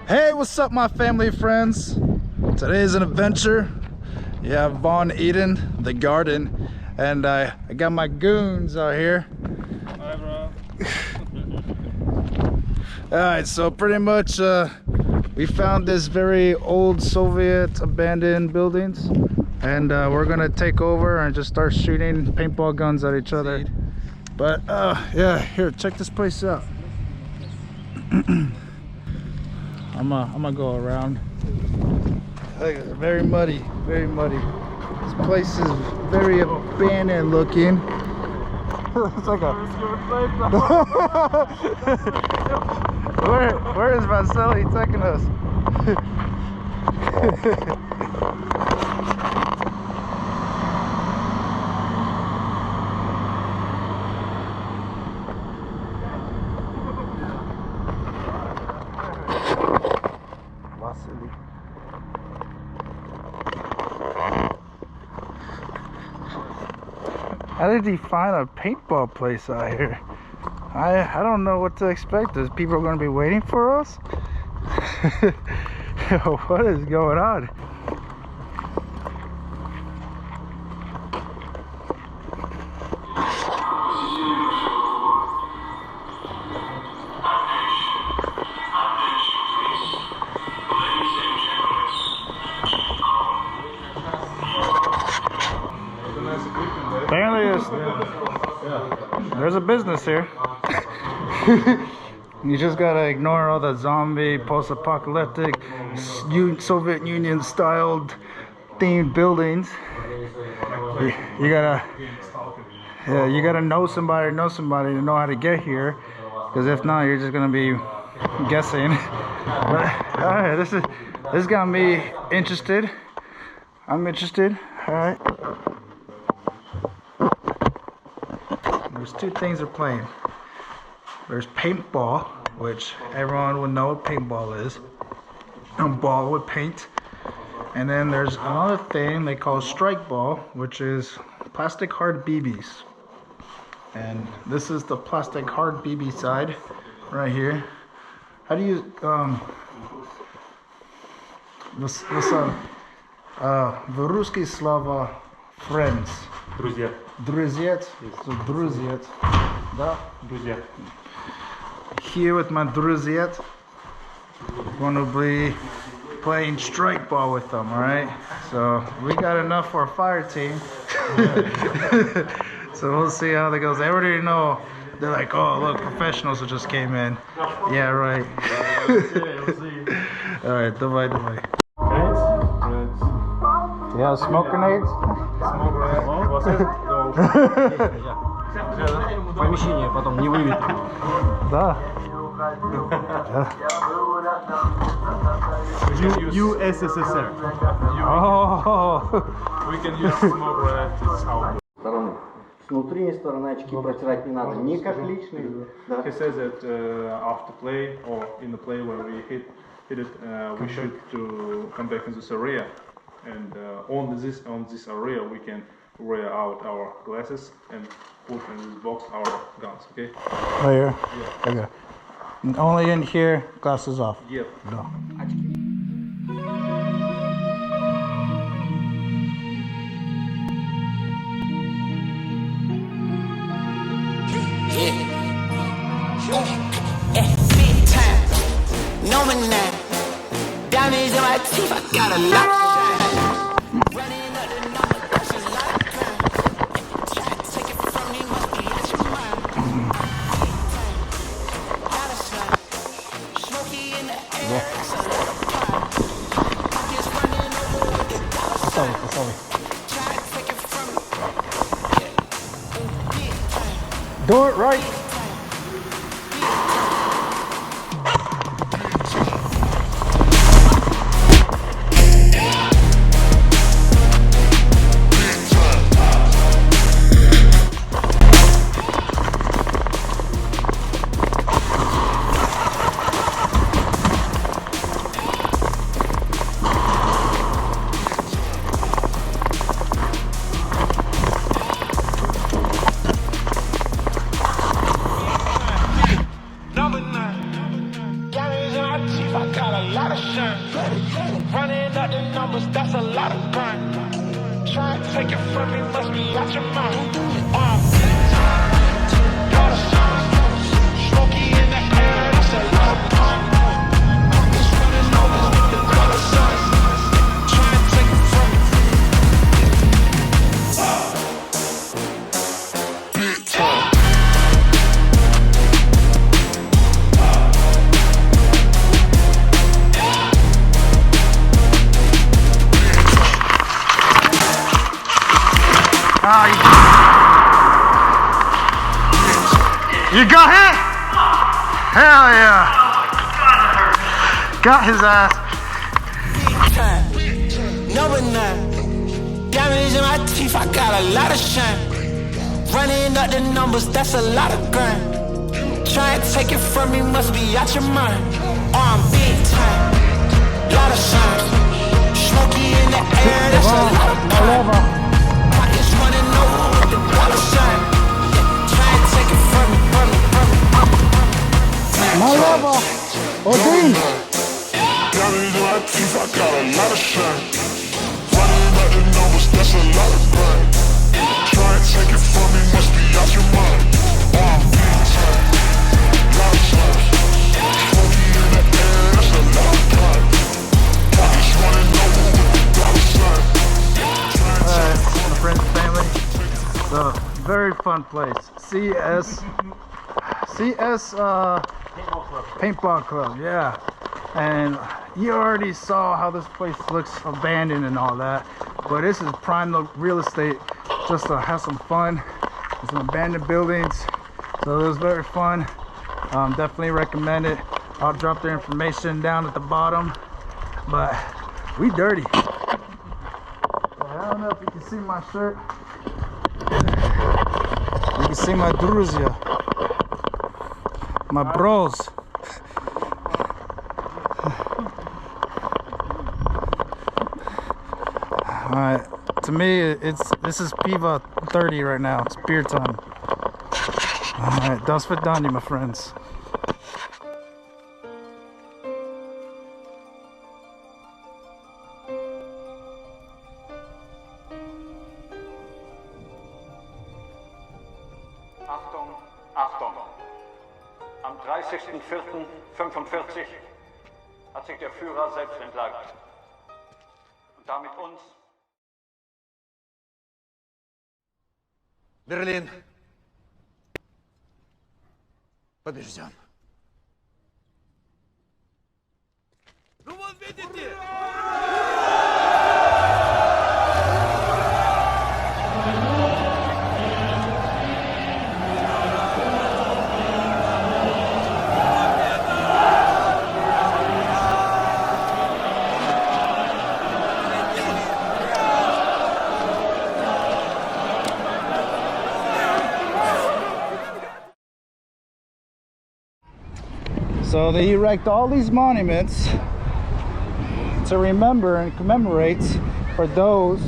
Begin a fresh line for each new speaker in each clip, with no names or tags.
Hey, what's up, my family friends? Today is an adventure. You have Von Eden, the garden, and I got my goons out here.
Hi, bro.
Alright, so pretty much we found this very old Soviet abandoned buildings, and we're gonna take over and just start shooting paintball guns at each other. But yeah, here, check this place out. I'm gonna go around. Very muddy, very muddy. This place is very abandoned looking. It's like a where is Vasily taking us? How did he find a paintball place out here? I don't know what to expect. Is people going to be waiting for us? What is going on? Apparently there's a business here. You just gotta ignore all the zombie, post-apocalyptic, Soviet Union styled themed buildings. You gotta know somebody to know how to get here, because if not, you're just gonna be guessing. But alright, this is gonna be interested. I'm interested. Alright. There's two things they're playing. There's paintball, which everyone would know what paintball is. A ball with paint. And then there's another thing they call strike ball, which is plastic hard BBs. And this is the plastic hard BB side right here. How do you в-русский слова friends?
Друзья.
Друзья. So друзья. Да?
Друзья.
Here with my друзья. Going to be playing strike ball with them, alright? So we got enough for a fire team. So we'll see how that goes. I already know. They're like, oh look, professionals who just came in. Yeah, right. Alright, давай. Yeah, smoke grenades?
Smoke grenades. Помещение потом не выветрено.
Да.
USSR.
Oh.
We can use smoke grenades.
Стороны. С внутренней стороны очки протирать не надо, не как личные.
He says that after play or in the play when we hit it, we should to come back in this area, and on this area we can wear out our glasses and put in this box our guns. Okay.
Right here.
Yeah.
Okay. And only in here, glasses off.
Yep.
No.
Big time, no man now. Diamonds in my teeth, I got a lot. Running up the number, that's a lot of crime. Try to take it from me, must be out your mind. Gotta slide, smoky in the air, it's a lot of pride. Just running over with the dollar sign. Try to take it from me, yeah. Big time.
Do it right.
lot of shine. Running up the numbers, that's a lot of grind. Try and take it from me, must be out your mind. Lot of shine. Smoky in the air, that's a lot of pine. Pockets running over with the dollar signs. Try and take it from me. Big time.
You got hit? Hell yeah. Got his ass.
Number 9. Diamonds in my teeth, I got a lot of shine. Running up the numbers, that's a lot of grind. Try and take it from me, must be out your mind. I'm big time. Lot of shine. Smoky in the air, that's a lot of grind. Pockets running over with the dollar sign. Try and take it from me, from me.
My lover. Odin.
Diamonds in my teeth, I got a lot of shine. Running up the numbers, that's a lot of grind. Try and take it from me, must be out your mind. Big time, lot of shine. Smoky in the air, that's a lot of grind. Pockets running over with the dollar sign.
Alright, my friends and family. So, very fun place. CS Paintball Club, yeah. And you already saw how this place looks abandoned and all that, but this is prime real estate just to have some fun. There's some abandoned buildings, so it was very fun. Definitely recommend it. I'll drop their information down at the bottom, but we dirty. I don't know if you can see my shirt. You can see my druzia, my bros. Alright, to me this is Piva 30 right now. It's beer time. Alright, do svidaniya, my friends.
Achtung, Achtung! Am 30.04.45 hat sich der Führer selbst entlagert. Und damit uns.
Берлин побежден. Ну вот видите!
So they erect all these monuments to remember and commemorate for those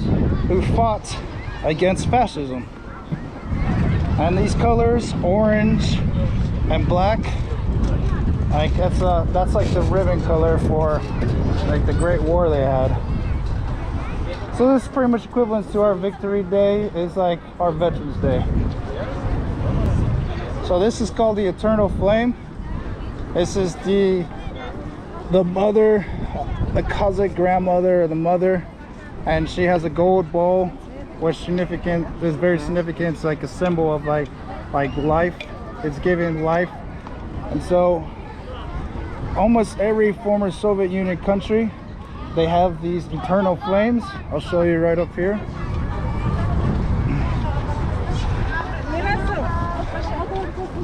who fought against fascism. And these colors, orange and black, like that's like the ribbon color for like the Great War they had. So this is pretty much equivalent to our Victory Day. It's like our Veterans Day. So this is called the Eternal Flame. This is the mother, the Kazakh grandmother, or the mother, and she has a gold bowl, which is very significant. It's like a symbol of like life. It's giving life, and so almost every former Soviet Union country, they have these eternal flames. I'll show you right up here.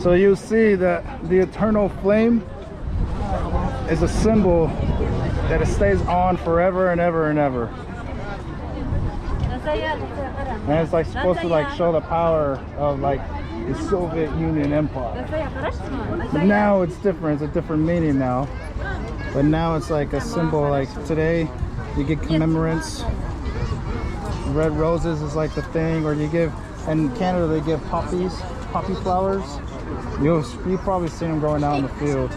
So you see that the eternal flame is a symbol that it stays on forever and ever and ever. And it's like supposed to like show the power of like the Soviet Union Empire. But now it's different, it's a different meaning now. But now it's like a symbol, like today you get commemorance. Red roses is like the thing, or you give, in Canada they give poppy flowers. You've probably seen them growing out in the field.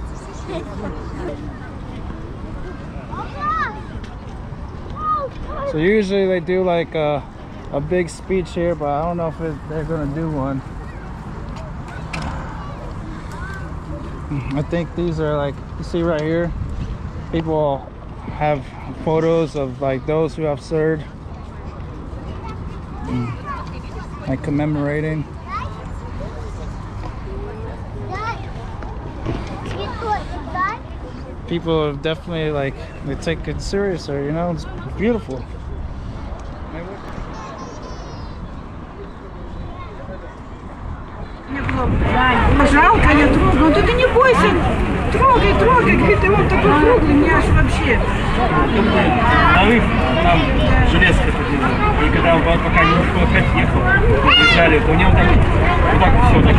So usually they do like a big speech here, but I don't know if they're gonna do one. I think these are like, you see right here, people have photos of like those who have served, like commemorating. People have definitely like, they take it seriously, you know, it's beautiful.
Жалко, я трогаю. Да ты не бойся. Трогай, трогай. Говорит, ты вот такой круглый, мне аж вообще.
Нарыв там железка ходила. И когда он пока немножко опять ехал, взяли, то у него так вот так все так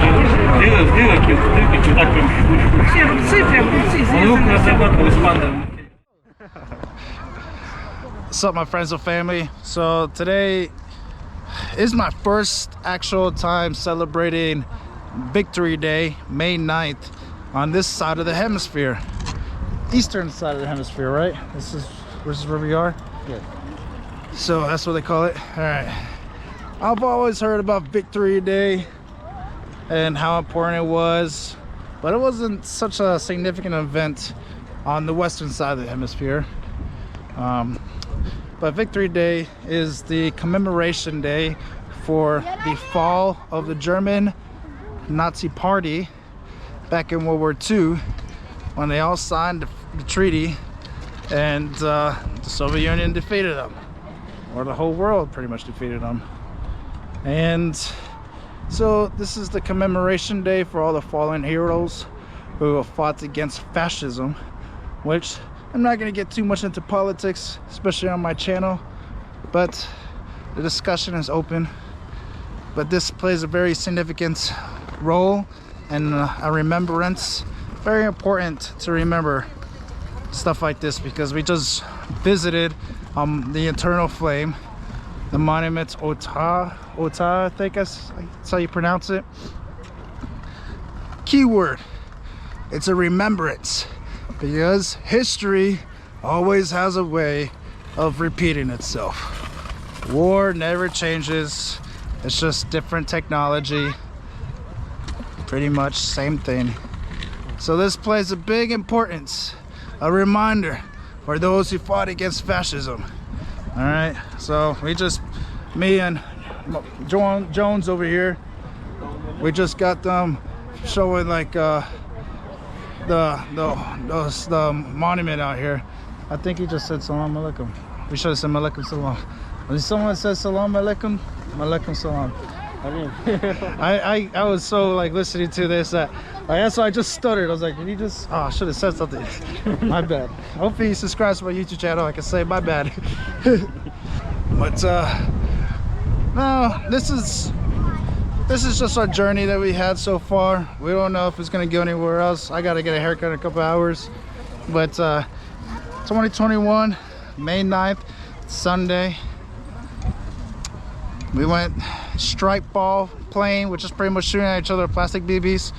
дырки, вот так прям штучку.
Все рубцы, прям рубцы.
Он руку разрабатывал из панда.
What's up, my friends and family? So today is my first actual time celebrating Victory Day, May 9th, on this side of the hemisphere, eastern side of the hemisphere, right? This is where we are. Yeah. So that's what they call it. All right. I've always heard about Victory Day and how important it was, but it wasn't such a significant event on the western side of the hemisphere. But Victory Day is the commemoration day for the fall of the German Nazi Party back in World War II, when they all signed the treaty and the Soviet Union defeated them, or the whole world pretty much defeated them. And so this is the commemoration day for all the fallen heroes who have fought against fascism, which I'm not going to get too much into politics, especially on my channel, but the discussion is open. But this plays a very significant role and a remembrance. Very important to remember stuff like this, because we just visited the Eternal Flame, the monument Ota, I think that's how you pronounce it. Keyword, it's a remembrance, because history always has a way of repeating itself. War never changes, it's just different technology, pretty much same thing. So this plays a big importance, a reminder for those who fought against fascism. All right, so me and Jones over here, we just got them showing like the monument out here. I think he just said salam alaikum. We should have said malaikum salam. When someone says salam alaikum, malaikum salam. I was so like listening to this that that's why I just stuttered. I was like, did he just, oh, I should have said something. My bad. Hopefully he subscribes to my YouTube channel. I can say my bad. But no, this is just our journey that we had so far. We don't know if it's gonna go anywhere else. I gotta get a haircut in a couple hours. But 2021, May 9th, Sunday, we went strike ball playing, which is pretty much shooting at each other with plastic BBs,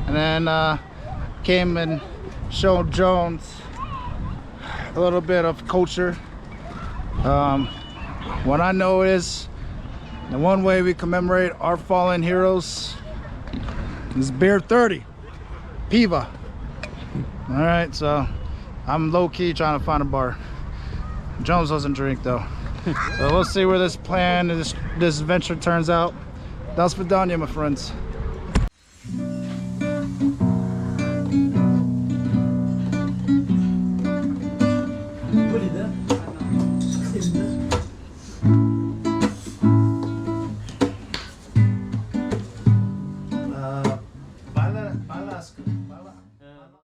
and then came and showed Jones a little bit of culture. What I know is the one way we commemorate our fallen heroes is beer 30, Piva. All right, so I'm low-key trying to find a bar. Jones doesn't drink though. So we'll see where this plan, this venture turns out. Das Vidania, my friends.